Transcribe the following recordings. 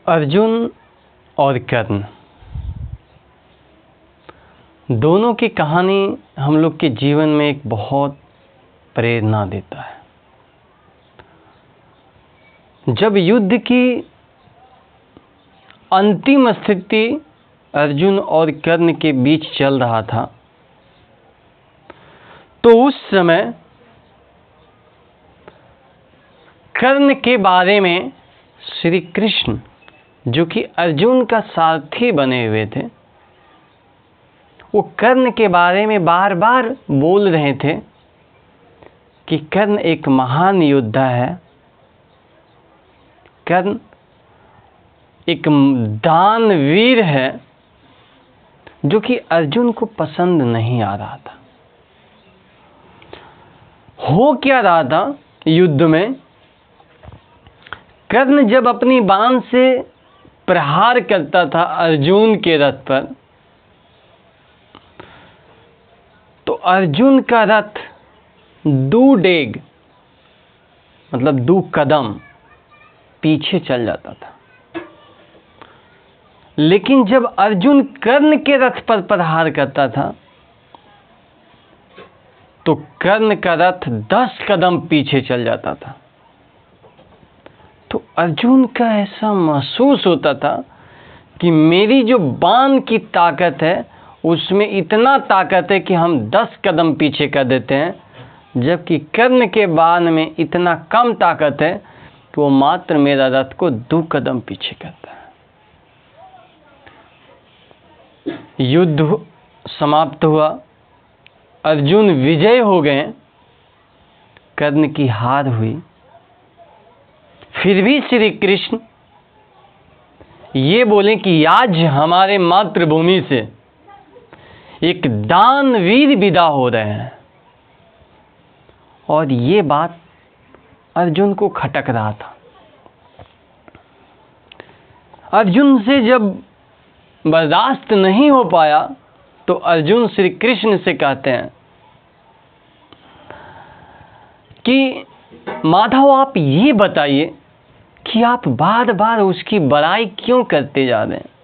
अर्जुन और कर्ण दोनों की कहानी हम लोग के जीवन में एक बहुत प्रेरणा देता है। जब युद्ध की अंतिम स्थिति अर्जुन और कर्ण के बीच चल रहा था, तो उस समय कर्ण के बारे में श्री कृष्ण, जो कि अर्जुन का सारथी बने हुए थे, वो कर्ण के बारे में बार बार बोल रहे थे कि कर्ण एक महान योद्धा है, कर्ण एक दानवीर है, जो कि अर्जुन को पसंद नहीं आ रहा था। हो क्या रहा था युद्ध में, कर्ण जब अपनी बाण से प्रहार करता था अर्जुन के रथ पर, तो अर्जुन का रथ 2 डेग मतलब 2 कदम पीछे चल जाता था। लेकिन जब अर्जुन कर्ण के रथ पर प्रहार करता था, तो कर्ण का रथ 10 कदम पीछे चल जाता था। तो अर्जुन का ऐसा महसूस होता था कि मेरी जो बाण की ताकत है उसमें इतना ताकत है कि हम 10 कदम पीछे कर देते हैं, जबकि कर्ण के बाण में इतना कम ताकत है कि वो मात्र मेरा रथ को 2 कदम पीछे करता है। युद्ध समाप्त हुआ, अर्जुन विजय हो गए, कर्ण की हार हुई। फिर भी श्री कृष्ण ये बोले कि आज हमारे मातृभूमि से एक दानवीर विदा हो रहे हैं, और ये बात अर्जुन को खटक रहा था। अर्जुन से जब बर्दाश्त नहीं हो पाया, तो अर्जुन श्री कृष्ण से कहते हैं कि माधव, आप ये बताइए कि आप बार बार उसकी बड़ाई क्यों करते जा रहे हैं।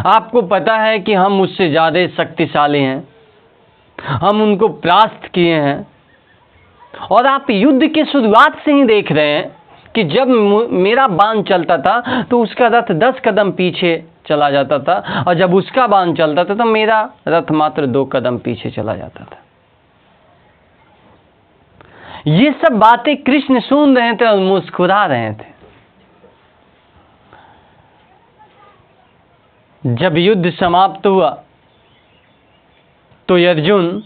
आपको पता है कि हम उससे ज़्यादा शक्तिशाली हैं, हम उनको परास्त किए हैं, और आप युद्ध की शुरुआत से ही देख रहे हैं कि जब मेरा बाण चलता था तो उसका रथ 10 कदम पीछे चला जाता था, और जब उसका बाण चलता था तो मेरा रथ मात्र 2 कदम पीछे चला जाता था। ये सब बातें कृष्ण सुन रहे थे और मुस्कुरा रहे थे। जब युद्ध समाप्त हुआ, तो अर्जुन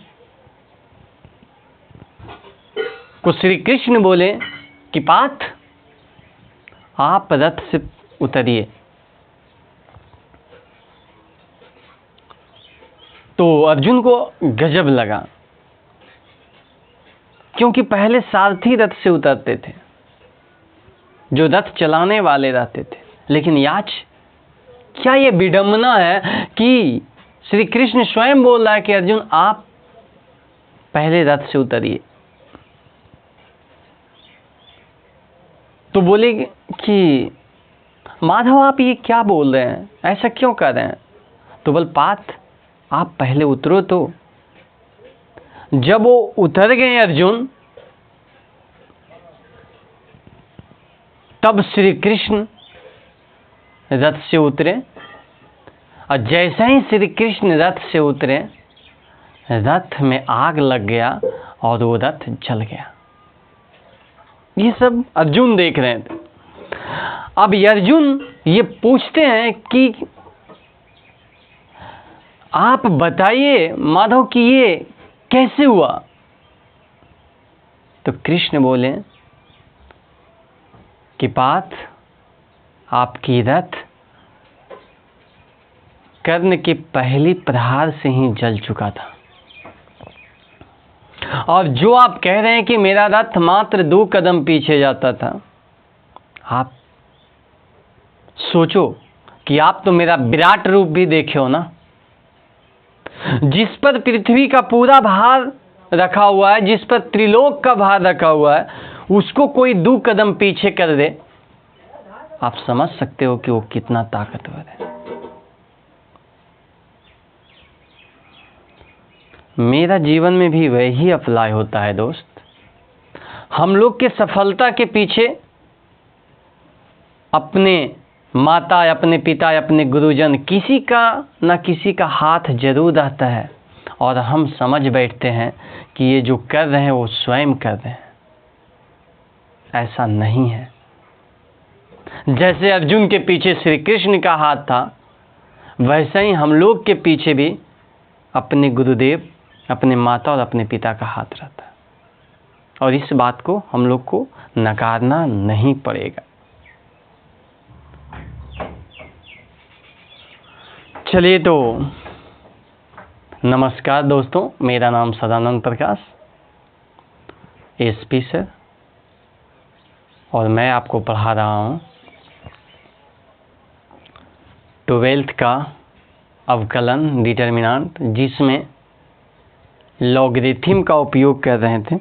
को श्री कृष्ण बोले कि पार्थ, आप रथ से उतरिए। तो अर्जुन को गजब लगा, क्योंकि पहले सारथी रथ से उतरते थे, जो रथ चलाने वाले रहते थे। लेकिन आज क्या ये विडंबना है कि श्री कृष्ण स्वयं बोल रहा है कि अर्जुन, आप पहले रथ से उतरिए। तो बोले कि माधव, आप ये क्या बोल रहे हैं, ऐसा क्यों कर रहे हैं। तो बोल, पार्थ, आप पहले उतरो। तो जब वो उतर गए अर्जुन, तब श्री कृष्ण रथ से उतरे, और जैसे ही श्री कृष्ण रथ से उतरे, रथ में आग लग गया और वो रथ जल गया। ये सब अर्जुन देख रहे थे। अब अर्जुन ये पूछते हैं कि आप बताइए माधव कि ये कैसे हुआ। तो कृष्ण बोले कि पार्थ, आपकी रथ कर्ण के पहली प्रहार से ही जल चुका था, और जो आप कह रहे हैं कि मेरा रथ मात्र 2 कदम पीछे जाता था, आप सोचो कि आप तो मेरा विराट रूप भी देखे हो ना, जिस पर पृथ्वी का पूरा भार रखा हुआ है, जिस पर त्रिलोक का भार रखा हुआ है, उसको कोई 2 कदम पीछे कर दे आप समझ सकते हो कि वो कितना ताकतवर है। मेरा जीवन में भी वही अप्लाई होता है दोस्त। हम लोग के सफलता के पीछे अपने माता, अपने पिता, अपने गुरुजन, किसी का न किसी का हाथ जरूर रहता है, और हम समझ बैठते हैं कि ये जो कर रहे हैं वो स्वयं कर रहे हैं। ऐसा नहीं है। जैसे अर्जुन के पीछे श्री कृष्ण का हाथ था, वैसे ही हम लोग के पीछे भी अपने गुरुदेव, अपने माता और अपने पिता का हाथ रहता है, और इस बात को हम लोग को नकारना नहीं पड़ेगा। चलिए तो नमस्कार दोस्तों, मेरा नाम सदानंद प्रकाश, एसपी सर, और मैं आपको पढ़ा रहा हूँ 12th का अवकलन डिटर्मिनेंट, जिसमें लॉगरिथम का उपयोग कर रहे थे,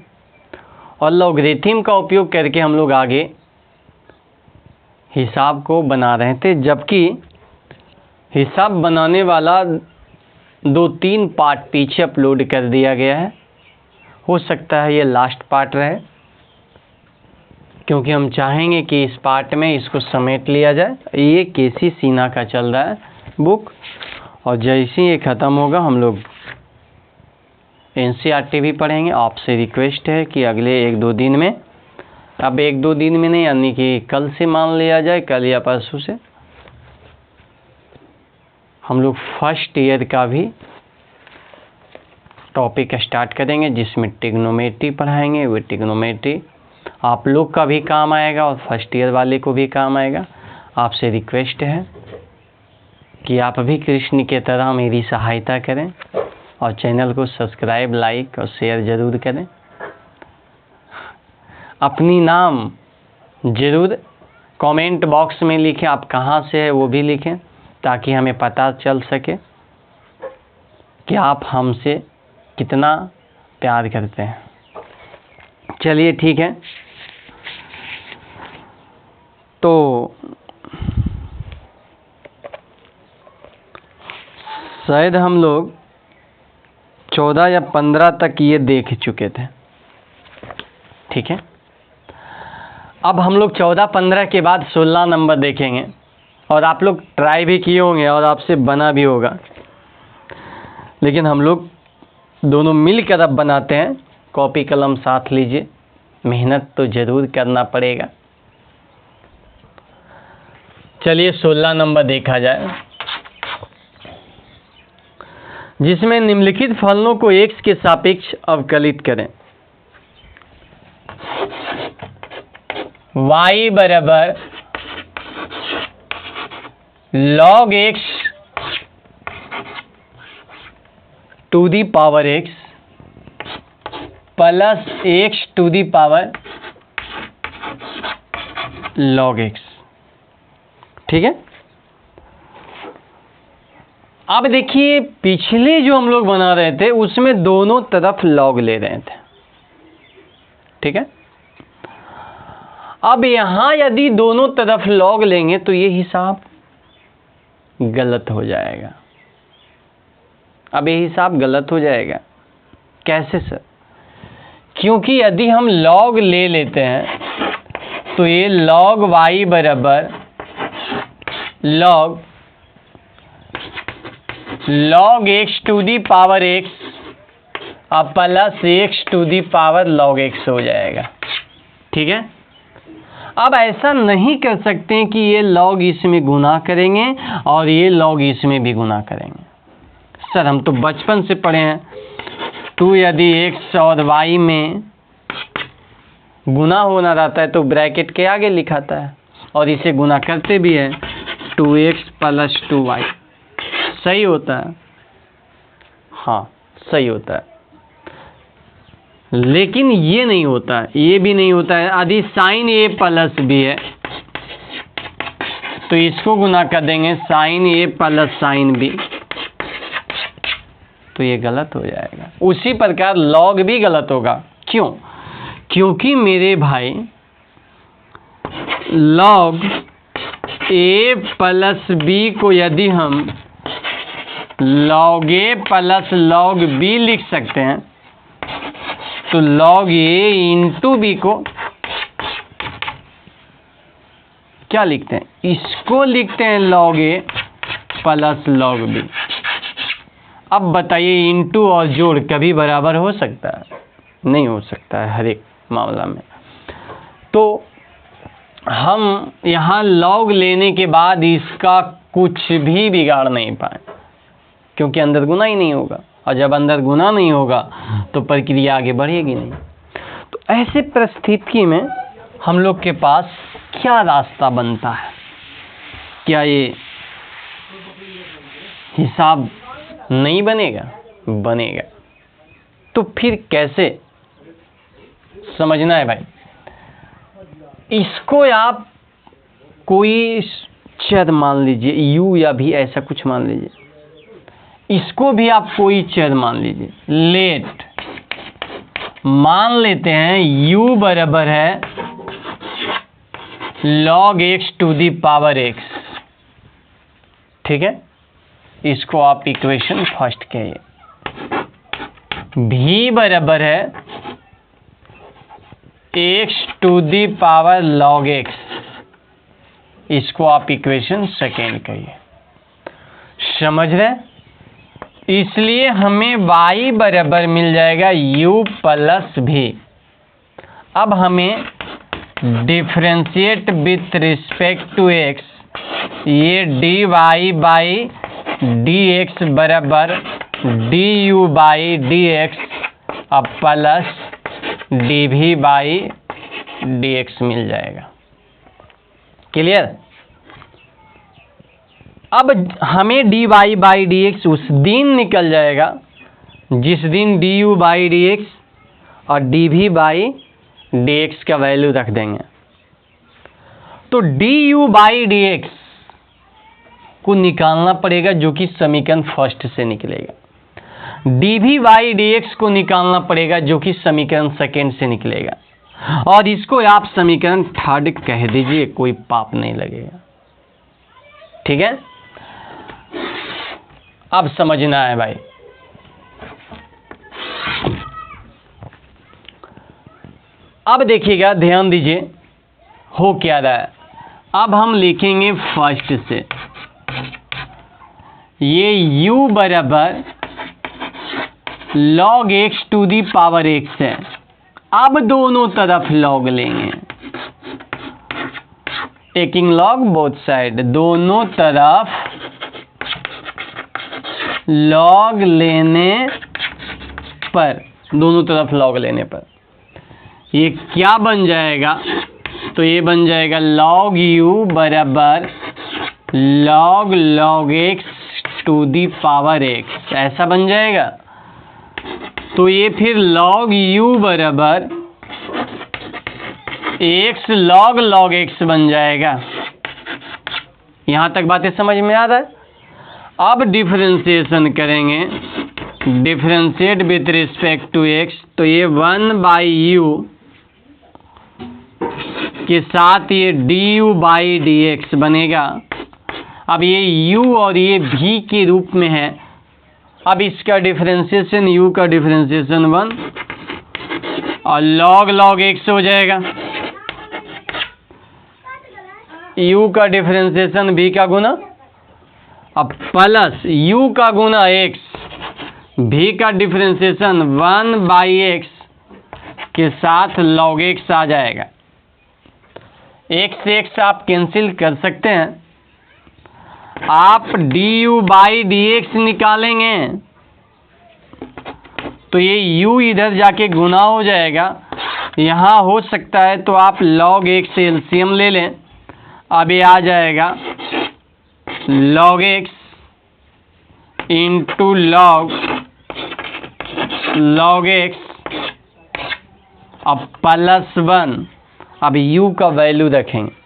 और लॉगरिथम का उपयोग करके हम लोग आगे हिसाब को बना रहे थे। जबकि हिसाब बनाने वाला 2-3 पार्ट पीछे अपलोड कर दिया गया है। हो सकता है ये लास्ट पार्ट रहे, क्योंकि हम चाहेंगे कि इस पार्ट में इसको समेट लिया जाए। ये केसी सिन्हा का चल रहा है बुक, और जैसे ही ये ख़त्म होगा हम लोग एनसीईआरटी भी पढ़ेंगे। आपसे रिक्वेस्ट है कि अगले 1-2 दिन में, अब 1-2 दिन में नहीं, यानी कि कल से मान लिया जाए, कल या परसों से हम लोग फर्स्ट ईयर का भी टॉपिक स्टार्ट करेंगे, जिसमें ट्रिग्नोमेट्री पढ़ाएंगे। वो ट्रिग्नोमेट्री आप लोग का भी काम आएगा और फर्स्ट ईयर वाले को भी काम आएगा। आपसे रिक्वेस्ट है कि आप भी कृष्ण के तरह मेरी सहायता करें, और चैनल को सब्सक्राइब, लाइक और शेयर ज़रूर करें। अपनी नाम ज़रूर कमेंट बॉक्स में लिखें, आप कहाँ से है वो भी लिखें, ताकि हमें पता चल सके कि आप हमसे कितना प्यार करते हैं। चलिए ठीक है, तो शायद हम लोग 14 या 15 तक ये देख चुके थे, ठीक है। अब हम लोग 14-15 के बाद 16 नंबर देखेंगे, और आप लोग ट्राई भी किए होंगे और आपसे बना भी होगा, लेकिन हम लोग दोनों मिलकर अब बनाते हैं। कॉपी कलम साथ लीजिए, मेहनत तो ज़रूर करना पड़ेगा। चलिए 16 नंबर देखा जाए, जिसमें निम्नलिखित फलनों को x के सापेक्ष अवकलित करें। y बराबर log x to the power x plus x to the power log x, ठीक है। अब देखिए, पिछले जो हम लोग बना रहे थे उसमें दोनों तरफ log ले रहे थे, ठीक है। अब यहां यदि दोनों तरफ log लेंगे तो ये हिसाब गलत हो जाएगा। अब ये हिसाब गलत हो जाएगा, कैसे सर? क्योंकि यदि हम log ले लेते हैं तो ये log y बराबर log x to the power x और plus x to the power log x हो जाएगा, ठीक है। अब ऐसा नहीं कर सकते हैं कि ये log इसमें गुना करेंगे और ये log इसमें भी गुना करेंगे। सर हम तो बचपन से पढ़े हैं, 2 यदि x और y में गुना होना रहता है तो ब्रैकेट के आगे लिखाता है, और इसे गुना करते भी हैं 2x प्लस 2y। सही होता है, हाँ सही होता है, लेकिन ये नहीं होता है, ये भी नहीं होता है। यदि साइन ए प्लस बी है तो इसको गुना कर देंगे साइन ए प्लस साइन बी, तो ये गलत हो जाएगा। उसी प्रकार log भी गलत होगा। क्यों? क्योंकि मेरे भाई log ए प्लस बी को यदि हम log a plus log b लिख सकते हैं तो log a इंटू बी को क्या लिखते हैं? इसको लिखते हैं log a plus log b। अब बताइए, इंटू और जोड़ कभी बराबर हो सकता है? नहीं हो सकता है हर एक मामला में। तो हम यहाँ log लेने के बाद इसका कुछ भी बिगाड़ नहीं पाए, क्योंकि अंदर गुना ही नहीं होगा, और जब अंदर गुना नहीं होगा तो प्रक्रिया आगे बढ़ेगी नहीं। तो ऐसे परिस्थिति में हम लोग के पास क्या रास्ता बनता है? क्या ये हिसाब नहीं बनेगा? बनेगा। तो फिर कैसे समझना है भाई? इसको आप कोई चर मान लीजिए, u या भी ऐसा कुछ मान लीजिए। इसको भी आप कोई चर मान लीजिए। लेट मान लेते हैं u बराबर है log x to the power x। ठीक है, इसको आप इक्वेशन फर्स्ट कहिए। v बराबर है x to the power log x, इसको आप इक्वेशन सेकेंड कहिए। समझ रहे? इसलिए हमें y बराबर मिल जाएगा u प्लस v। अब हमें differentiate with respect to x, ये dy बाई dx बराबर du बाई dx अब प्लस dv बाई dx मिल जाएगा। क्लियर? अब हमें dy बाई dx उस दिन निकल जाएगा जिस दिन du बाई dx और dv बाई dx का वैल्यू रख देंगे। तो du बाई dx को निकालना पड़ेगा, जो कि समीकरण फर्स्ट से निकलेगा। dv बाई dx को निकालना पड़ेगा, जो कि समीकरण सेकेंड से निकलेगा। और इसको आप समीकरण थर्ड कह दीजिए, कोई पाप नहीं लगेगा। ठीक है? अब समझना है भाई। अब देखिएगा, ध्यान दीजिए हो क्या रहा है। अब हम लिखेंगे फर्स्ट से, ये u बराबर log x to the power x है। अब दोनों तरफ log लेंगे, टेकिंग log बोथ साइड, दोनों तरफ log लेने पर, दोनों तरफ log लेने पर ये क्या बन जाएगा? तो ये बन जाएगा log u बराबर log x to the power x, ऐसा बन जाएगा। तो ये फिर log u बराबर x log x बन जाएगा। यहाँ तक बातें समझ में आ रहा है? अब डिफरेंशिएशन करेंगे, differentiate with respect to x, तो ये 1 बाई u के साथ ये du बाई dx बनेगा। अब ये u और ये v के रूप में है। अब इसका डिफरेंशिएशन, u का डिफरेंशिएशन 1 और log x हो जाएगा। u का डिफरेंशिएशन v का गुना, अब प्लस u का गुना x, v का डिफरेंशिएशन 1 बाई x के साथ log x आ जाएगा। x से x आप कैंसिल कर सकते हैं। आप du बाई dx निकालेंगे तो ये u इधर जाके गुना हो जाएगा। यहाँ हो सकता है तो आप log x से एलसीएम ले लें। अब ये आ जाएगा log x into log x अब प्लस 1, अब u का वैल्यू रखेंगे।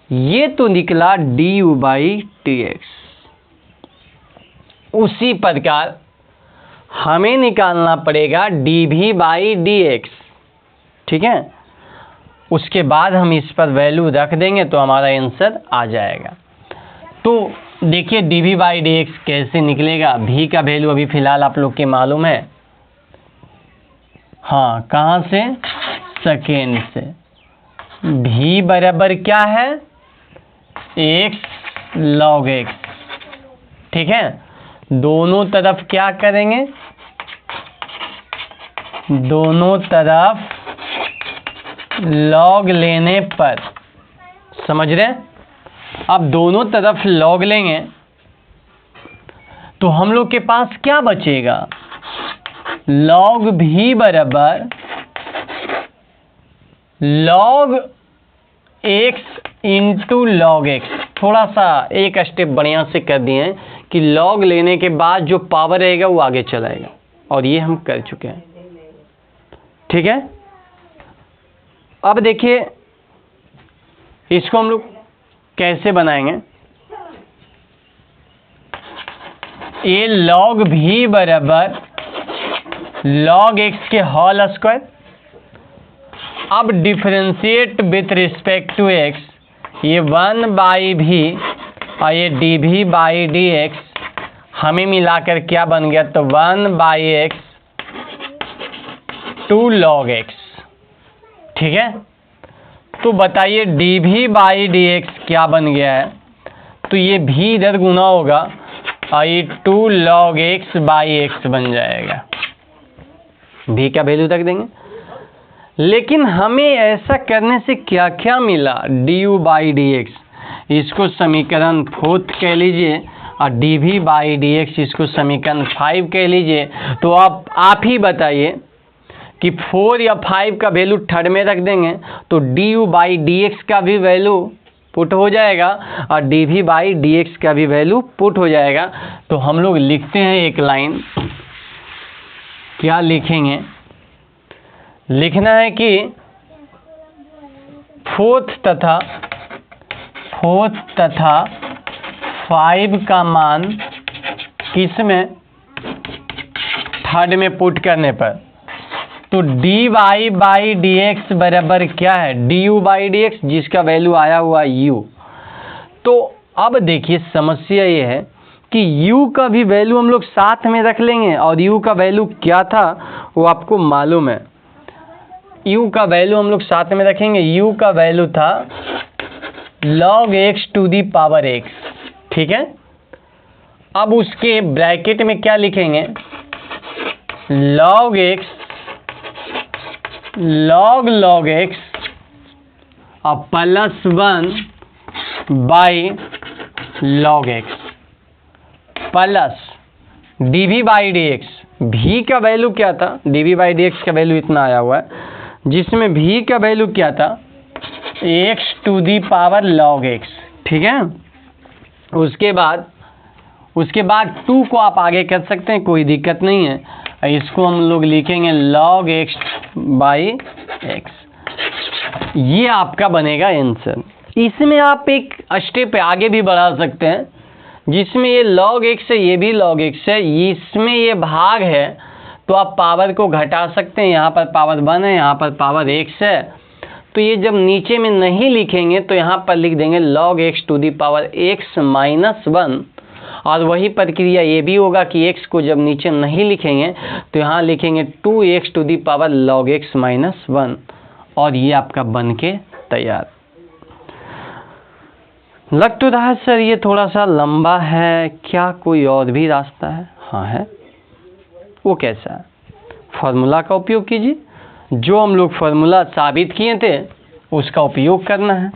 ये तो निकला du बाई dx। उसी प्रकार हमें निकालना पड़ेगा dv बाई dx। ठीक है? उसके बाद हम इस पर वैल्यू रख देंगे तो हमारा आंसर आ जाएगा। तो देखिए dv बाई डी एक्स कैसे निकलेगा। v का वैल्यू अभी फ़िलहाल आप लोग के मालूम है, हाँ कहाँ से, सेकेंड से। v बराबर क्या है, x log x, ठीक है। दोनों तरफ क्या करेंगे, दोनों तरफ log लेने पर, समझ रहे हैं। अब दोनों तरफ log लेंगे तो हम लोग के पास क्या बचेगा, log v बराबर log x into log x। थोड़ा सा एक स्टेप बढ़िया से कर दिए हैं कि log लेने के बाद जो पावर रहेगा वो आगे चलाएगा, और ये हम कर चुके हैं, ठीक है। अब देखिए इसको हम लोग कैसे बनाएंगे। ये log v बराबर log x के होल स्क्वायर। अब differentiate with respect to x, ये 1 बाई v और ये dv बाई डी एक्स हमें मिलाकर क्या बन गया, तो 1 बाई x 2 log x, ठीक है। तो बताइए dv बाई डी एक्स क्या बन गया है, तो ये v इधर गुना होगा और ये 2 log x बाई x बन जाएगा। v का वैल्यू रख देंगे। लेकिन हमें ऐसा करने से क्या क्या मिला, du बाई डी एक्स, इसको समीकरण 4 कह लीजिए, और dv बाई डी एक्स इसको समीकरण 5 कह लीजिए। तो आप ही बताइए कि 4 या 5 का वैल्यू थर्ड में रख देंगे तो du बाई डी एक्स का भी वैल्यू पुट हो जाएगा और dv बाई डी एक्स का भी वैल्यू पुट हो जाएगा। तो हम लोग लिखते हैं एक लाइन, क्या लिखेंगे, लिखना है कि 4 तथा 5 का मान किस में, थर्ड में पुट करने पर। तो dy बाई डी एक्स बराबर क्या है, du बाई डी एक्स जिसका वैल्यू आया हुआ u। तो अब देखिए समस्या ये है कि u का भी वैल्यू हम लोग साथ में रख लेंगे, और u का वैल्यू क्या था वो आपको मालूम है। u का वैल्यू हम लोग साथ में रखेंगे, u का वैल्यू था log x to the power x, ठीक है। अब उसके ब्रैकेट में क्या लिखेंगे, log x log x और plus 1 by log x plus dv by D x. v का वैल्यू क्या था, dv बाई डी एक्स का वैल्यू इतना आया हुआ है, जिसमें v का वैल्यू क्या था, x to the power log x, ठीक है। उसके बाद 2 को आप आगे कर सकते हैं, कोई दिक्कत नहीं है। इसको हम लोग लिखेंगे log x बाई x, ये आपका बनेगा आंसर। इसमें आप एक स्टेप आगे भी बढ़ा सकते हैं, जिसमें ये log x है, ये भी log x है, इसमें ये भाग है तो आप पावर को घटा सकते हैं। यहाँ पर पावर 1 है, यहाँ पर पावर x है, तो ये जब नीचे में नहीं लिखेंगे तो यहाँ पर लिख देंगे log x to the power x minus 1। और वही प्रक्रिया ये भी होगा कि x को जब नीचे नहीं लिखेंगे तो यहाँ लिखेंगे 2x to the power log x minus 1, और ये आपका बन के तैयार। लग तो रहा है सर ये थोड़ा सा लंबा है, क्या कोई और भी रास्ता है? हाँ है। वो कैसा है, फार्मूला का उपयोग कीजिए, जो हम लोग फार्मूला साबित किए थे उसका उपयोग करना है।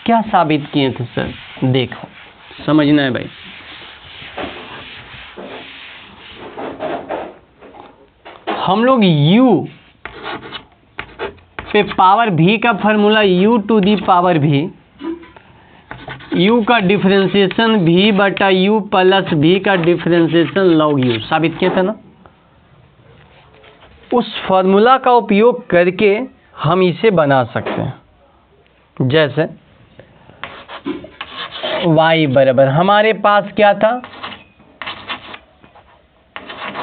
क्या साबित किए थे सर, देखो समझना है भाई। हम लोग u पे पावर v का formula u to the power v, u का डिफरेंशिएशन v बटा u प्लस v का डिफरेंशिएशन log u साबित किया था ना। उस फार्मूला का उपयोग करके हम इसे बना सकते हैं, जैसे y बराबर हमारे पास क्या था,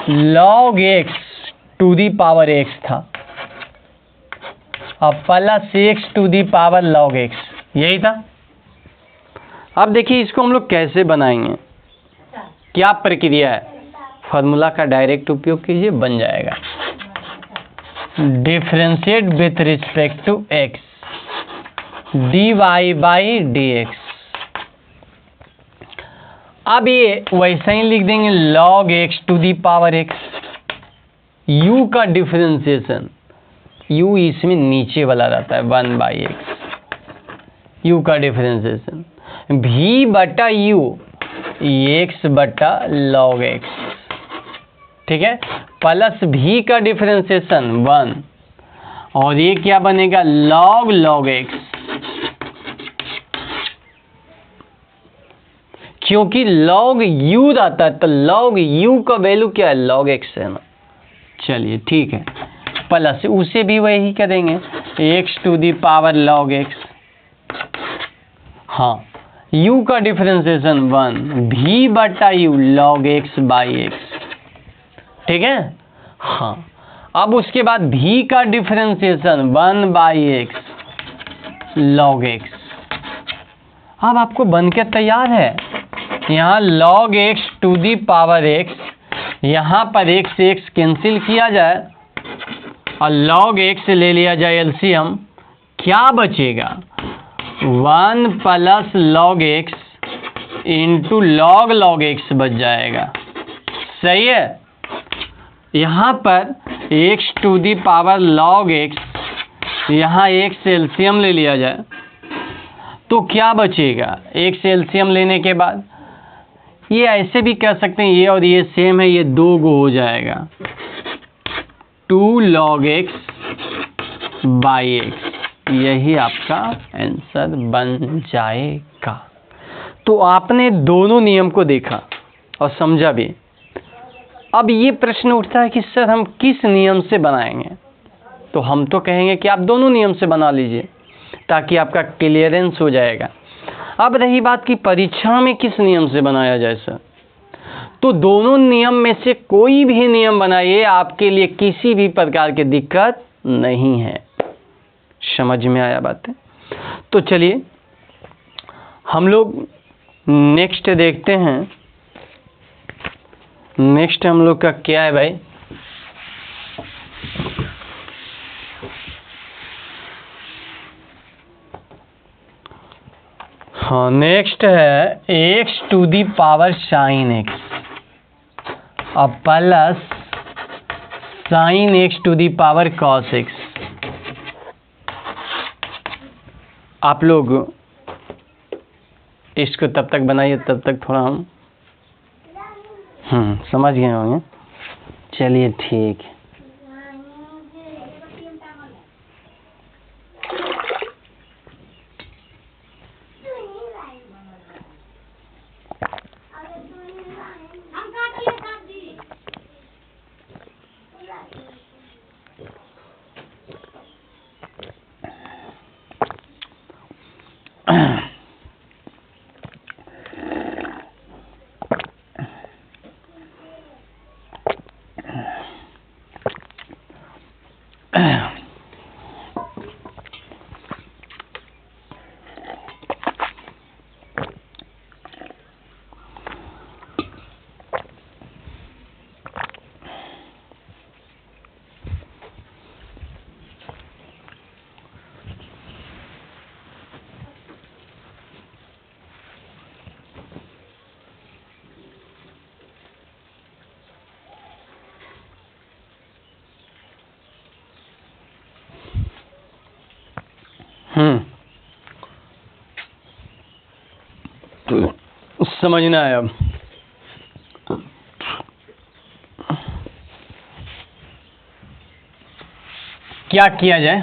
log x to the power x था, और plus x to the power log x, यही था। अब देखिए इसको हम लोग कैसे बनाएंगे, क्या प्रक्रिया है, फॉर्मूला का डायरेक्ट उपयोग कीजिए, बन जाएगा differentiate with respect to x d Y by D x. अब ये वैसे ही लिख देंगे log x to the power x, u का डिफरेंशिएशन, u इसमें नीचे वाला रहता है 1 बाई एक्स, u का डिफरेंशिएशन v बटा u x बटा log x, ठीक है, प्लस v का डिफरेंशिएशन 1 और ये क्या बनेगा log x, क्योंकि log u रहता है तो log u का वैल्यू क्या है log x है ना। चलिए ठीक है, प्लस उसे भी वही करेंगे x to the power log x, हाँ u का डिफरेंशिएशन 1 v बटा u log x by x, ठीक है। हाँ अब उसके बाद v का differentiation 1 by x log x। अब आपको बनकर तैयार है, यहाँ log x to the power x, यहाँ पर x से x कैंसिल किया जाए और log x ले लिया जाए एलसीएम, क्या बचेगा 1 plus log x into log x बच जाएगा, सही है। यहाँ पर x to the power log x, यहाँ x से एलसीएम ले लिया जाए तो क्या बचेगा, x से एलसीएम लेने के बाद ये ऐसे भी कह सकते हैं, ये और ये सेम है, ये 2 गो हो जाएगा 2 log x बाई x, यही आपका आंसर बन जाएगा। तो आपने दोनों नियम को देखा और समझा भी। अब ये प्रश्न उठता है कि सर हम किस नियम से बनाएंगे, तो हम तो कहेंगे कि आप दोनों नियम से बना लीजिए ताकि आपका क्लियरेंस हो जाएगा। अब रही बात कि परीक्षा में किस नियम से बनाया जाए सर, तो दोनों नियम में से कोई भी नियम बनाइए, आपके लिए किसी भी प्रकार की दिक्कत नहीं है। समझ में आया बात है? तो चलिए हम लोग नेक्स्ट देखते हैं। नेक्स्ट हम लोग का क्या है भाई, हाँ नेक्स्ट है x to the power sine x और plus sine x to the power cos x। आप लोग इसको तब तक बनाइए, तब तक थोड़ा हम समझ गए होंगे। चलिए ठीक है, समझना है। अब क्या किया जाए,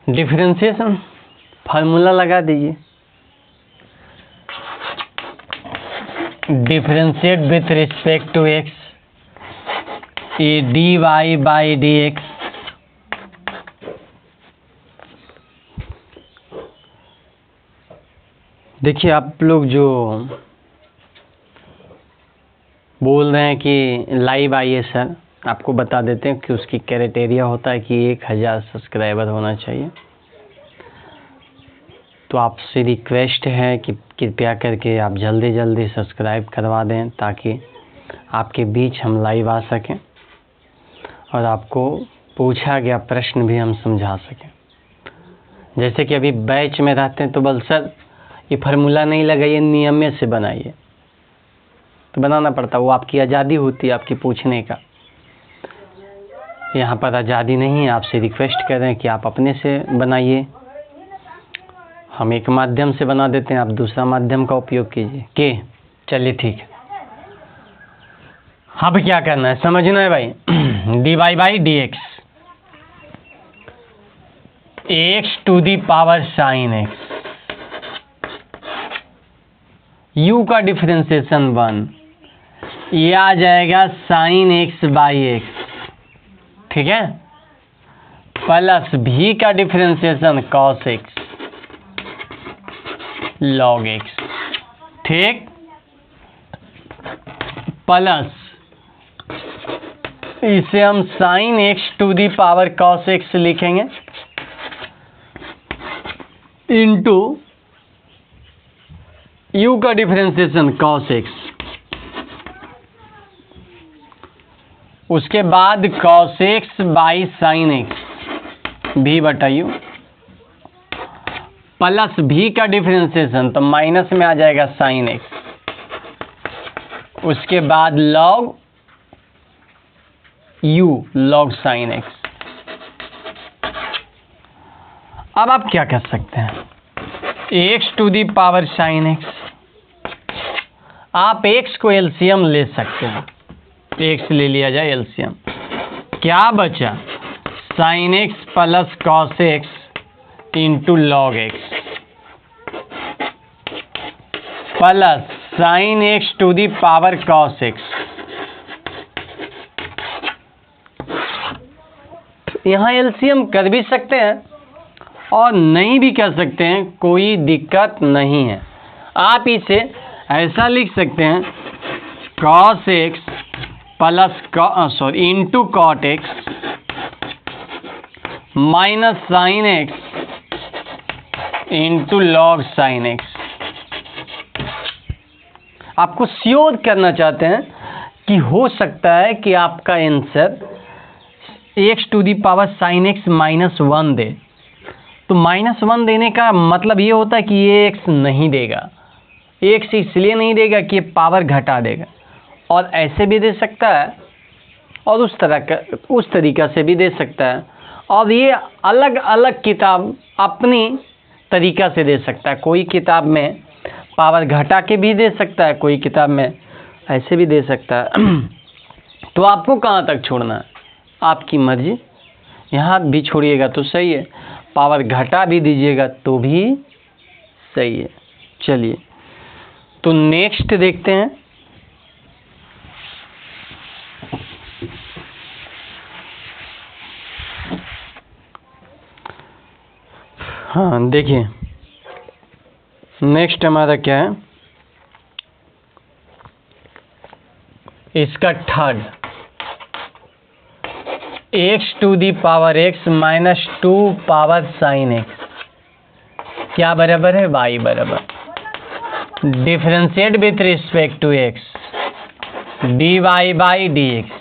डिफरेंशिएशन फार्मूला लगा दीजिए, differentiate with respect to x a d Y by D x देखिए आप लोग जो बोल रहे हैं कि लाइव आइए सर, आपको बता देते हैं कि उसकी क्राइटेरिया होता है कि 1000 सब्सक्राइबर होना चाहिए। तो आपसे रिक्वेस्ट है कि कृपया करके आप जल्दी जल्दी सब्सक्राइब करवा दें ताकि आपके बीच हम लाइव आ सकें और आपको पूछा गया प्रश्न भी हम समझा सकें। जैसे कि अभी बैच में रहते हैं तो बल सर ये फार्मूला नहीं लगाइए, नियम से बनाइए, तो बनाना पड़ता, वो आपकी आज़ादी होती है आपकी पूछने का। यहाँ पर आज़ादी नहीं है, आपसे रिक्वेस्ट कर रहे हैं कि आप अपने से बनाइए। हम एक माध्यम से बना देते हैं, आप दूसरा माध्यम का उपयोग कीजिए। चलिए ठीक है। अब क्या करना है समझना है भाई। dy by D x to the power sine x, u का डिफरेंशिएशन 1, ये आ जाएगा साइन एक्स बाई एक्स, ठीक है, प्लस v का differentiation cos x log x, ठीक, प्लस इसे हम sine x to the power cos x लिखेंगे इंटू u का डिफरेंशिएशन कॉस एक्स, उसके बाद cos x by sine x भी बटा यू, प्लस v का डिफरेंशिएशन तो माइनस में आ जाएगा साइन एक्स, उसके बाद log u log sine x. अब आप क्या कर सकते हैं, x to the power sine x, आप x को एलसीएम ले सकते हैं, x ले लिया जाए एलसीएम, क्या बचा sine x plus cos x into log x plus sine x to the power cos x. यहाँ एलसीएम कर भी सकते हैं और नहीं भी कर सकते हैं, कोई दिक्कत नहीं है। आप इसे ऐसा लिख सकते हैं cos x plus into cot x minus sine x into log sine x. आपको श्योर करना चाहते हैं कि हो सकता है कि आपका answer x to the power sine x -1 दे, तो -1 देने का मतलब ये होता है कि ये एक्स नहीं देगा, एक्स इसलिए नहीं देगा कि ये पावर घटा देगा, और ऐसे भी दे सकता है और उस तरीका से भी दे सकता है, और ये अलग अलग किताब अपनी तरीका से दे सकता है। कोई किताब में पावर घटा के भी दे सकता है, कोई किताब में ऐसे भी दे सकता है। तो आपको कहाँ तक छोड़ना है, आपकी मर्जी। यहाँ भी छोड़िएगा तो सही है, पावर घटा भी दीजिएगा तो भी सही है। चलिए तो नेक्स्ट देखते हैं। हाँ देखिए नेक्स्ट हमारा क्या है, इसका third x to the power x minus 2 power sine x क्या बराबर है, वाई बराबर differentiate with respect to x d Y by D x,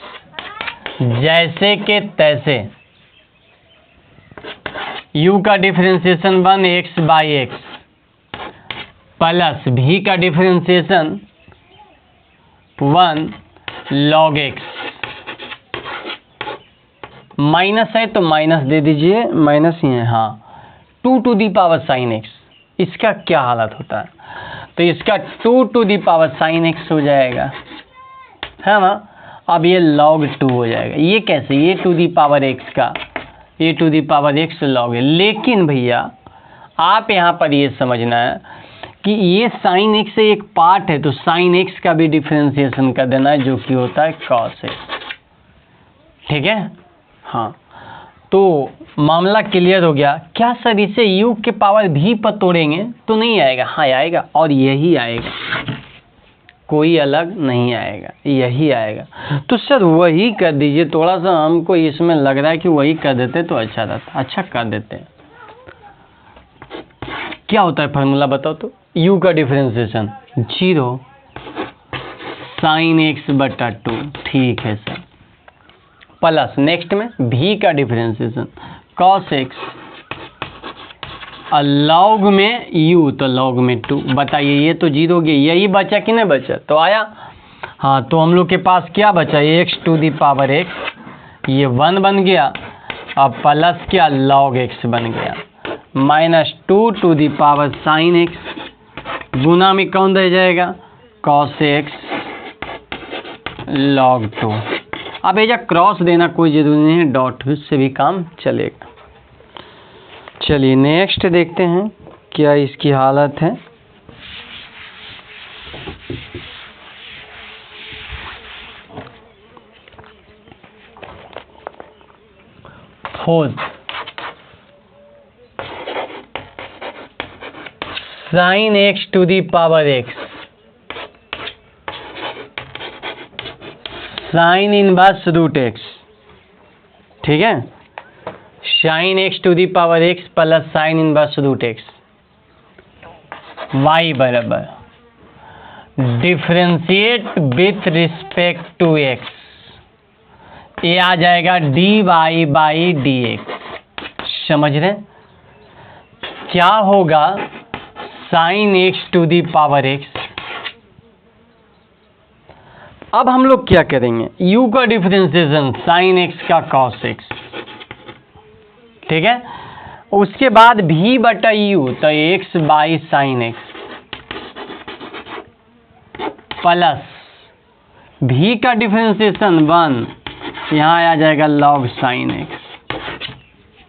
जैसे के तैसे u का differentiation 1 x by x plus v का डिफरेंशिएशन 1 लॉग एक्स, माइनस है तो माइनस दे दीजिए, माइनस ही है, हाँ 2 to the power sine x. इसका क्या हालत होता है, तो इसका 2 to the power sine x हो जाएगा, है ना। अब ये log 2 हो जाएगा, ये कैसे, ये टू दी पावर एक्स का ये to the power x log है। लेकिन भैया आप यहाँ पर ये समझना है कि ये साइन एक्स से एक पार्ट है, तो साइन एक्स का भी डिफरेंशिएशन कर देना है, जो कि होता है कॉस एक्स, ठीक है। हाँ तो मामला क्लियर हो गया। क्या सर इसे u के पावर भी पर तोड़ेंगे तो नहीं आएगा, हाँ आएगा, और यही आएगा, कोई अलग नहीं आएगा, यही आएगा। तो सर वही कर दीजिए, थोड़ा सा हमको इसमें लग रहा है कि वही कर देते तो अच्छा रहता। अच्छा कर देते हैं। क्या होता है फार्मूला बताओ तो? u का डिफरेंशिएशन 0 sin x बटा 2, ठीक है सर, प्लस नेक्स्ट में v का डिफरेंशिएशन cos x लॉग में u, तो लॉग में 2। बताइए ये तो 0 गया, यही बचा कि नहीं बचा? तो आया। हाँ, तो हम लोग के पास क्या बचा? x to the power x, ये 1 बन गया, अब प्लस क्या log x बन गया, minus 2 to the power sin x, गुना में कौन रह जाएगा? cos x log 2। अब ये क्रॉस देना कोई जरूरी नहीं है, डॉट से भी काम चलेगा। चलिए नेक्स्ट देखते हैं क्या इसकी हालत है। Fourth, sine x to the power X, sine inverse root X, ठीक है, sine x to the power X plus sine inverse root X, Y बराबर differentiate with respect to X, ये आ जाएगा D Y by D X. समझ रहे? क्या होगा? Sine x to the power x. अब हम लोग क्या करेंगे? u का डिफरेंशिएशन साइन एक्स का कॉस एक्स, ठीक है, उसके बाद v बटा u, तो x by sine x plus v का डिफरेंशिएशन 1, यहाँ आ जाएगा log साइन एक्स।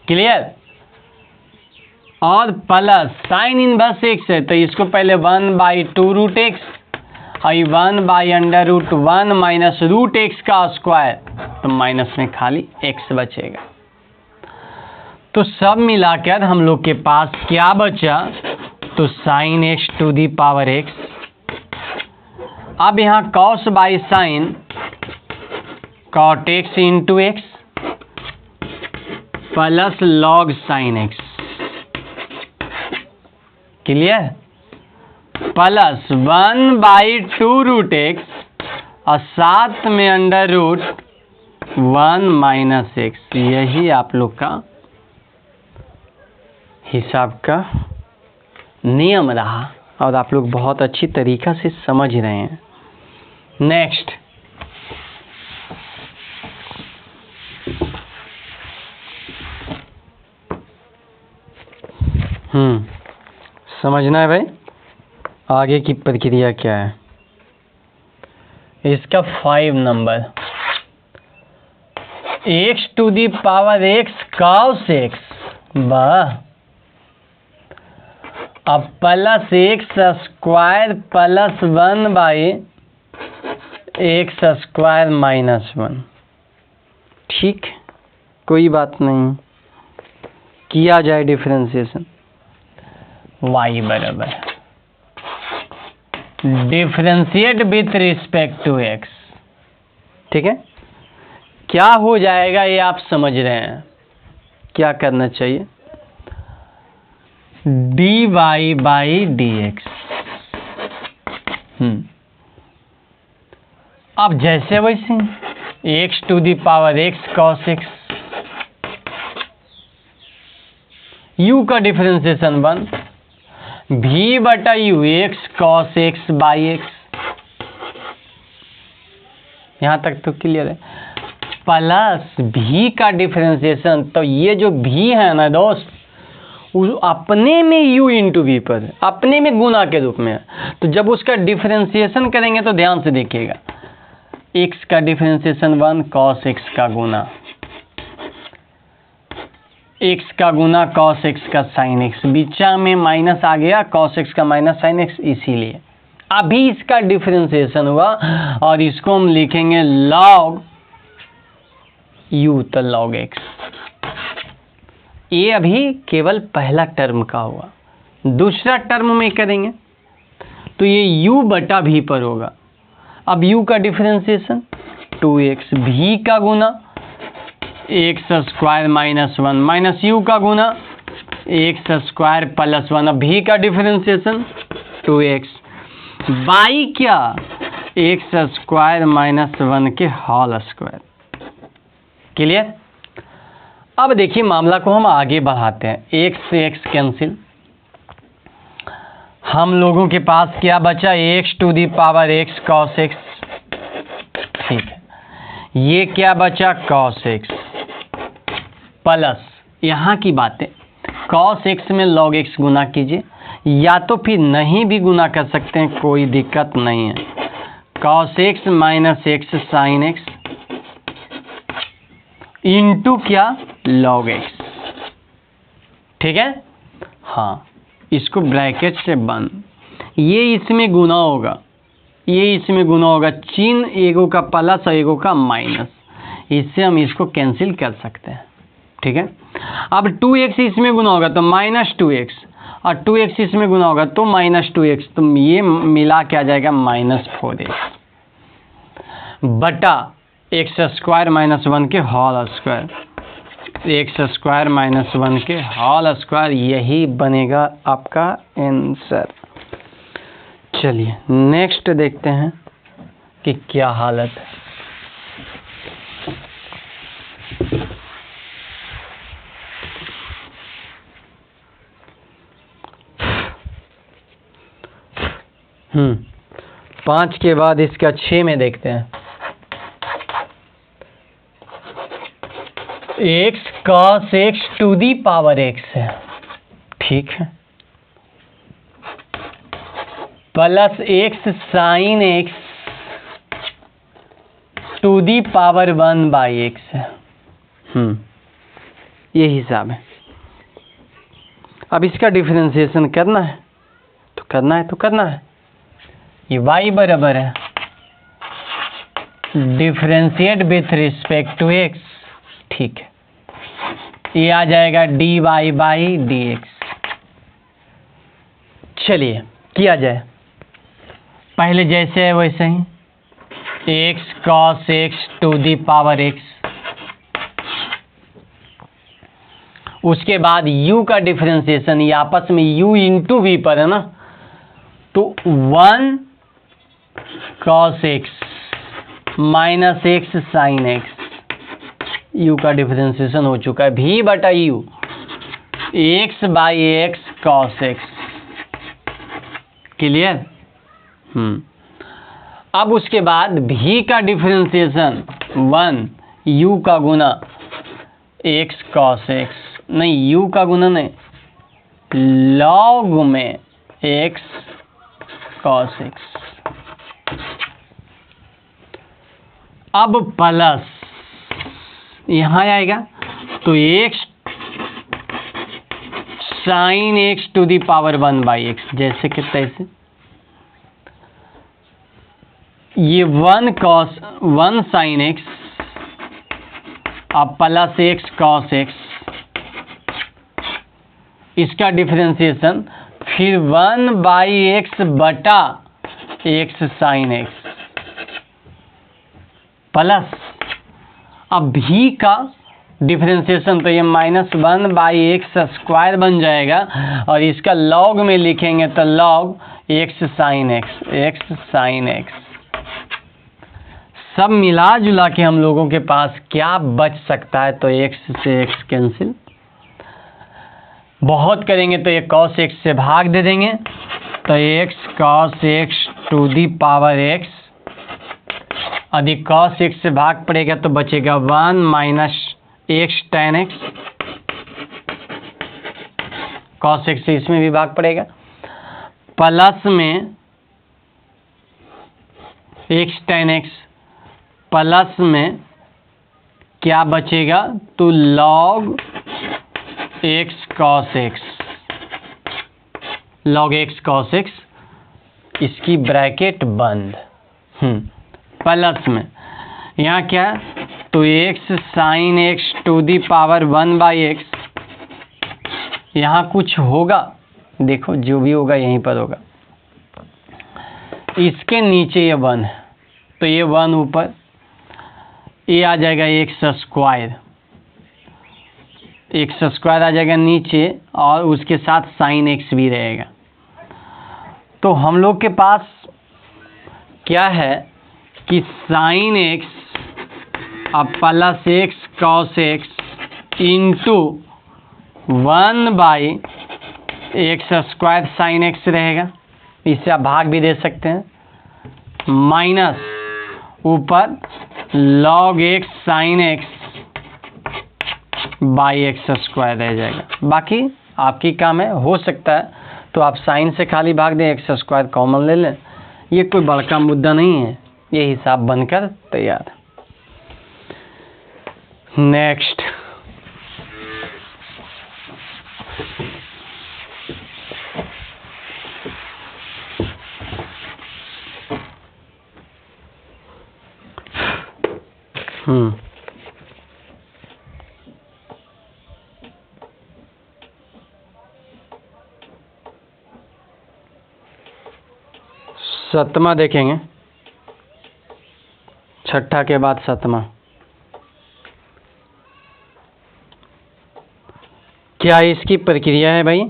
क्लियर? और प्लस साइन इनवर्स एक्स है तो इसको पहले 1 बाई 2 रूट एक्स, और 1 by under root 1 minus root x का स्क्वायर, तो माइनस में खाली x बचेगा। तो सब मिलाकर हम लोग के पास क्या बचा? तो sine x to the power x, अब यहाँ cos by sine cot x into x plus log sine x. Clear? Plus 1 by 2 root x और साथ में अंडर रूट 1 माइनस एक्स। यही आप लोग का हिसाब का नियम रहा और आप लोग बहुत अच्छी तरीका से समझ रहे हैं। नेक्स्ट, समझना है भाई आगे की प्रक्रिया क्या है। इसका 5 number, x to the power x cos x, वाह, अब plus x square plus 1 by x square minus 1, ठीक, कोई बात नहीं, किया जाए डिफरेंशिएशन। y बराबर differentiate with respect to x, ठीक है, क्या हो जाएगा ये आप समझ रहे हैं। क्या करना चाहिए? D Y by D x. अब जैसे वैसे x to the power x cos x, u का डिफरेंशिएशन 1, v बटा u x cos x by x, यहां तक तो क्लियर है, प्लस v का डिफरेंशिएशन, तो ये जो v है ना दोस्त, अपने में u इंटू वी पर है, अपने में गुना के रूप में है, तो जब उसका डिफरेंशिएशन करेंगे तो ध्यान से देखिएगा, x का डिफरेंशिएशन 1 cos x का गुना, x का गुना cos x का sin x, बीचा में माइनस आ गया, cos x का माइनस sin x, इसीलिए अभी इसका डिफरेंशिएशन हुआ और इसको हम लिखेंगे log u, तो log x। ये अभी केवल पहला टर्म का हुआ, दूसरा टर्म में करेंगे तो ये u बटा v पर होगा, अब u का डिफरेंशिएशन 2x, v का गुना x square minus 1 minus u का गुना x स्क्वायर प्लस 1। अब v का डिफरेंशिएशन 2x, y क्या x स्क्वायर माइनस 1 के होल स्क्वायर। क्लियर। अब देखिए मामला को हम आगे बढ़ाते हैं, x से x कैंसिल, हम लोगों के पास क्या बचा x to the power x cos x, ठीक है, ये क्या बचा cos x प्लस यहाँ की बातें cos x में log x गुना कीजिए, या तो फिर नहीं भी गुना कर सकते हैं, कोई दिक्कत नहीं है, cos x minus x sin x into क्या log x, ठीक है। हाँ, इसको ब्रैकेट से बंद, ये इसमें गुना होगा, ये इसमें गुना होगा, चिन्ह एगो का प्लस और एगो का माइनस, इससे हम इसको कैंसिल कर सकते हैं, ठीक है। अब 2x इसमें गुना होगा तो माइनस 2x, और 2x इसमें गुना होगा तो माइनस 2x, तो ये मिला के आ जाएगा माइनस 4x बटा x स्क्वायर माइनस 1 के whole square, x square minus 1 के होल स्क्वायर, यही बनेगा आपका आंसर। चलिए नेक्स्ट देखते हैं कि क्या हालत है। पाँच के बाद इसका 6 में देखते हैं। x cos x to the power x है, ठीक है, प्लस x sin x to the power 1 by x है। ये हिसाब है। अब इसका डिफरेंशिएशन करना है तो करना है। ये y बराबर है differentiate with respect to x, ठीक है, ये आ जाएगा dy बाई dx। चलिए किया जाए, पहले जैसे है वैसे ही, x cos x to the power x, उसके बाद u का डिफरेंशिएशन, ये आपस में u इंटू v पर है ना, तो 1 cos x minus x sin x, u का डिफरेंशिएशन हो चुका है, v बटा u x by x cos x। Clear. अब उसके बाद v का डिफरेंशिएशन 1 u का गुना x cos x, नहीं u का गुना नहीं, log में x cos x। अब प्लस यहाँ आएगा तो x sin x to the power 1 by x, जैसे कि तैसे, ये 1 sin x अब प्लस x cos x, इसका डिफरेंशिएशन फिर 1 बाई x बटा x sin x प्लस, अब v का डिफरेंशिएशन तो ये माइनस 1 बाई एक्स स्क्वायर बन जाएगा, और इसका लॉग में लिखेंगे तो लॉग x sin x, सब मिला जुला के हम लोगों के पास क्या बच सकता है, तो x से x कैंसिल, बहुत करेंगे तो ये cos x से भाग दे देंगे, तो x cos x to the power x, यदि cos x से भाग पड़ेगा तो बचेगा 1 minus x tan x, cos x से इसमें भी भाग पड़ेगा, प्लस में x tan x, प्लस में क्या बचेगा तो log x cos x, log x cos x, इसकी ब्रैकेट बंद। प्लस में यहाँ क्या है तो x sin x to the power 1 by x, यहाँ कुछ होगा, देखो जो भी होगा यहीं पर होगा, इसके नीचे ये 1 है, तो ये 1 ऊपर, ये आ जाएगा एक्स स्क्वायर, एक्स स्क्वायर आ जाएगा नीचे और उसके साथ साइन एक्स भी रहेगा। तो हम लोग के पास क्या है कि साइन एक्स अब plus x cos x into 1/एक्स स्क्वायर साइन एक्स रहेगा, इससे आप भाग भी दे सकते हैं, माइनस ऊपर log x sine x by x square रह जाएगा। बाकी आपकी काम है, हो सकता है तो आप साइन से खाली भाग दें, एक्स स्क्वायर कॉमन ले लें, ये कोई बड़का मुद्दा नहीं है, ये हिसाब बनकर तैयार। नेक्स्ट, सतमा देखेंगे, छठा के बाद सतमा। क्या इसकी प्रक्रिया है भाई?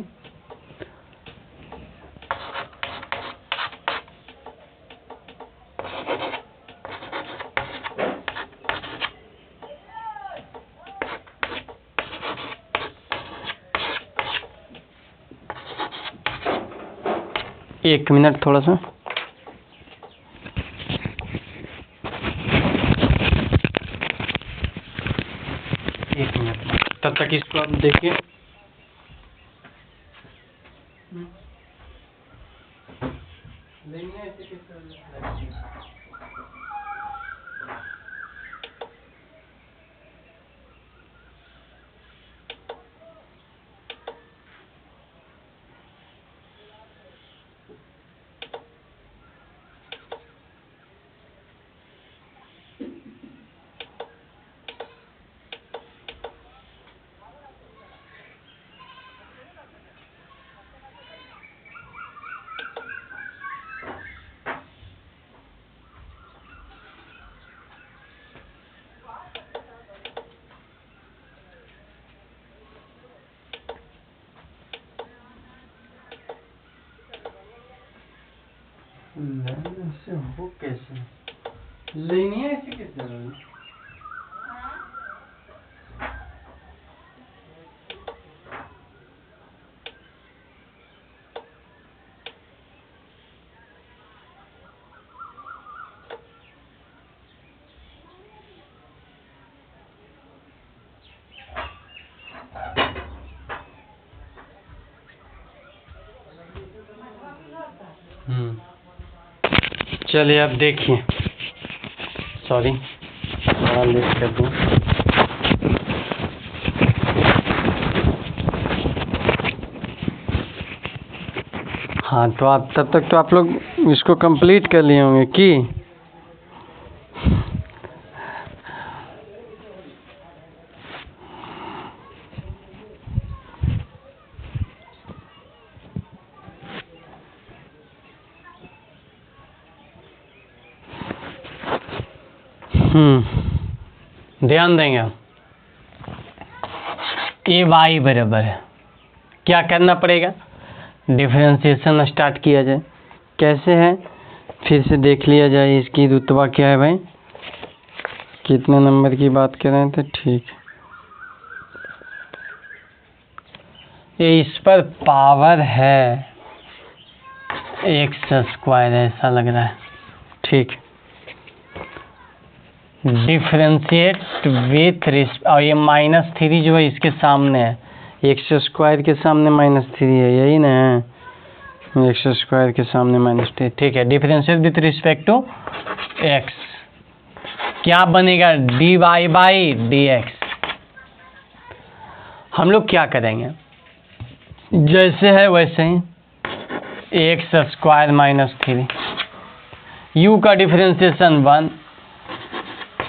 एक मिनट थोड़ा सा, एक मिनट, तब तक इसको आप देखिए। ऐसे हो कैसे? लेनी है ऐसे कैसे? चलिए अब देखिए, सॉरी थोड़ा लेट कर दूँ। हाँ, तो आप तब तक तो आप लोग इसको कंप्लीट कर लिए होंगे कि ध्यान देंगे। ए वाई बराबर है, क्या करना पड़ेगा? डिफरेंशिएशन स्टार्ट किया जाए। कैसे है फिर से देख लिया जाए, इसकी रुतबा क्या है भाई, कितने नंबर की बात कर रहे थे? ठीक, ये इस पर पावर है एक्स स्क्वायर, ऐसा लग रहा है। ठीक, डिफरेंशिएट विथ और ये -3 जो है इसके सामने है, एक्स स्क्वायर के सामने -3 है, यही ना है, एक्स स्क्वायर के सामने -3। ठीक है, differentiate with respect to x, क्या बनेगा? dy/dx। हम लोग क्या करेंगे, जैसे है वैसे ही, एक्स स्क्वायर -3, u का डिफरेंशिएशन 1,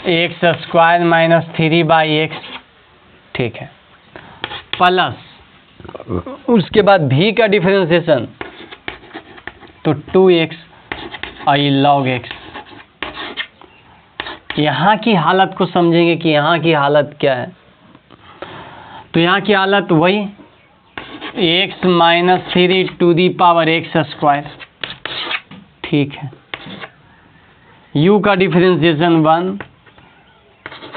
एक्स स्क्वायर -3/x, ठीक है, प्लस उसके बाद v का डिफरेंशिएशन तो 2x आई log x, यहाँ की हालत को समझेंगे कि यहाँ की हालत क्या है। तो यहाँ की हालत वही x minus 3 to the power x square, ठीक है। u का differentiation 1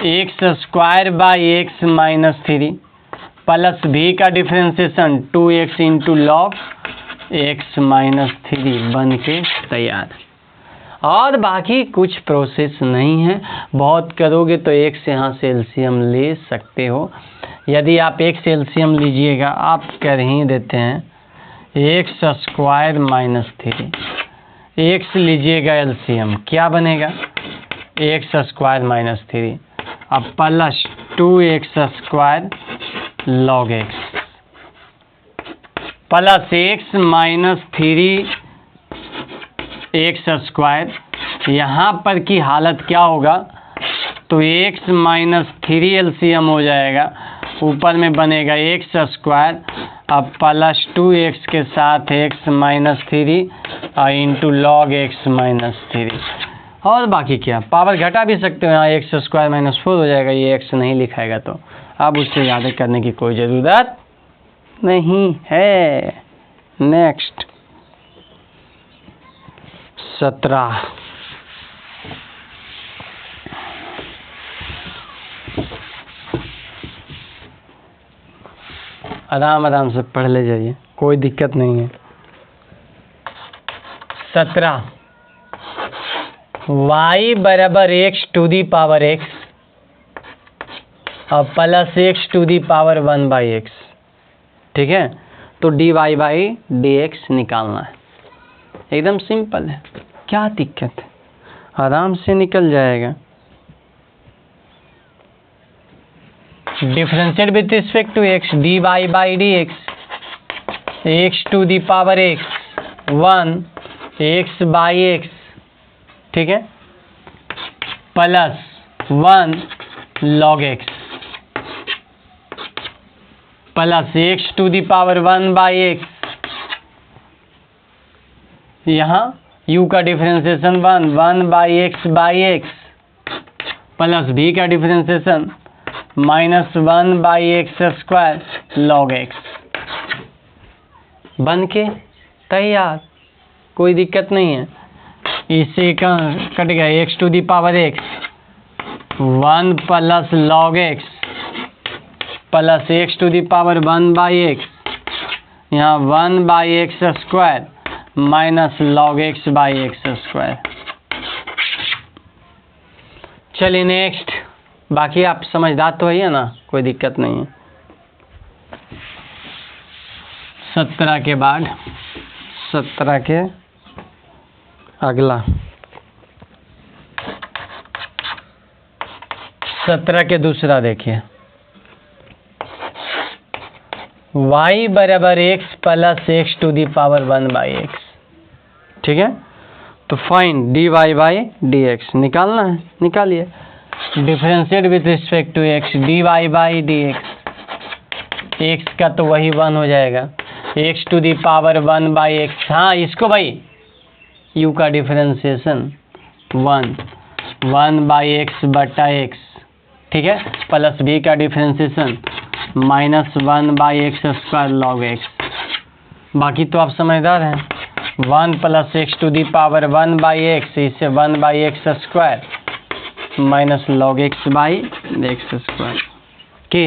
x square by x minus 3 plus v का differentiation 2x into log x minus 3 बन के तैयार। और बाकी कुछ प्रोसेस नहीं है, बहुत करोगे तो एक से यहाँ से एलसीएम ले सकते हो। यदि आप एक से एलसीएम लीजिएगा, आप कर ही देते हैं एक्स स्क्वायर माइनस 3, एक्स लीजिएगा एलसीएम, क्या बनेगा एक्स स्क्वायर माइनस 3, अब plus 2x square log x plus x minus 3 x square. यहाँ पर की हालत क्या होगा, तो x माइनस 3 एलसीएम हो जाएगा, ऊपर में बनेगा एक्स स्क्वायर, अब प्लस 2x के साथ x minus 3 into log x minus 3। और बाकी क्या, पावर घटा भी सकते हो, यहाँ एक्स स्क्वायर माइनस 4 हो जाएगा, ये x नहीं लिखाएगा तो अब उससे ज़्यादा करने की कोई ज़रूरत नहीं है। नेक्स्ट 17, आराम आराम से पढ़ ले जाइए, कोई दिक्कत नहीं है। 17 y बराबर x to the power x और plus x to the power 1 by x, ठीक है। तो dy बाई dx निकालना है, एकदम सिंपल है, क्या दिक्कत है, आराम से निकल जाएगा। Differentiate with respect to x, dy by dx x to the power x 1 x by x, ठीक है, plus 1 log x plus x to the power 1 by x, यहाँ u का differentiation 1 by x plus v का differentiation minus 1 by x square log x बन के तैयार, कोई दिक्कत नहीं है। इससे कट गया x to the power x 1 plus log x plus x to the power 1 by x, यहाँ 1 by x square minus log x by x square. चलिए नेक्स्ट, बाकी आप समझदार तो है ना, कोई दिक्कत नहीं है। 17 के बाद 17 के अगला 17 के दूसरा देखिए, y बराबर x plus x to the power 1 by x, ठीक है। तो फाइन dy बाई dx निकालना है, निकालिए। Differentiate with respect to x, dy by dx, x का तो वही 1 हो जाएगा, x to the power 1 by x, हाँ इसको भाई u का डिफरेंशिएशन 1 बाई एक्स बटा एक्स, ठीक है, प्लस v का differentiation minus 1 by x square log x. बाकी तो आप समझदार हैं, 1 plus x to the power 1 by x, इससे 1 by x square minus log x by x square के।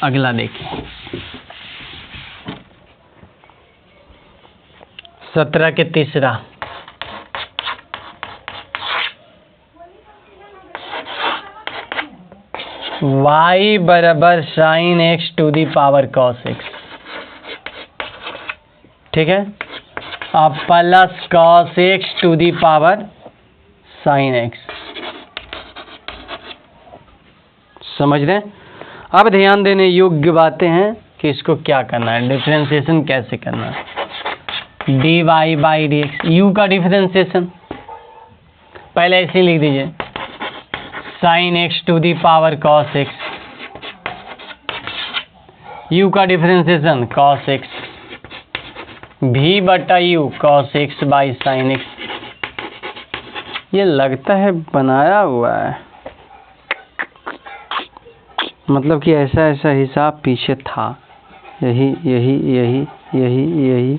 अगला देखिए 17 के तीसरा, y बराबर sine x to the power cos x, ठीक है, अब plus cos x to the power sine x. समझ रहे हैं? अब ध्यान देने योग्य बातें हैं कि इसको क्या करना है, डिफरेंशिएशन कैसे करना है। dy बाई dx, u का डिफरेंशिएशन पहले ऐसे लिख दीजिए, sine x to the power cos x, u का डिफरेंशिएशन कॉस एक्स भी बटा u cos x by sine x. ये लगता है बनाया हुआ है, मतलब कि ऐसा ऐसा हिसाब पीछे था। यही यही यही यही यही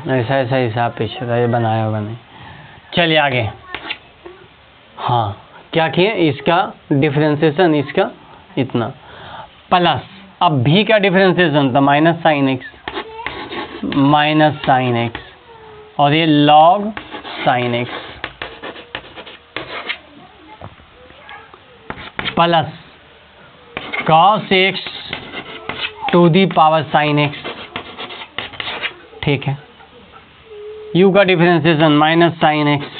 ऐसा ऐसा हिसाब पीछे था, ये बनाया होगा नहीं। चलिए आगे। हाँ, क्या किए, इसका डिफरेंशिएशन, इसका इतना प्लस, अब भी का डिफरेंशिएशन था माइनस साइन एक्स, और ये log sine x plus cos x to the power sine x. ठीक है, u का डिफरेंशिएशन माइनस साइन एक्स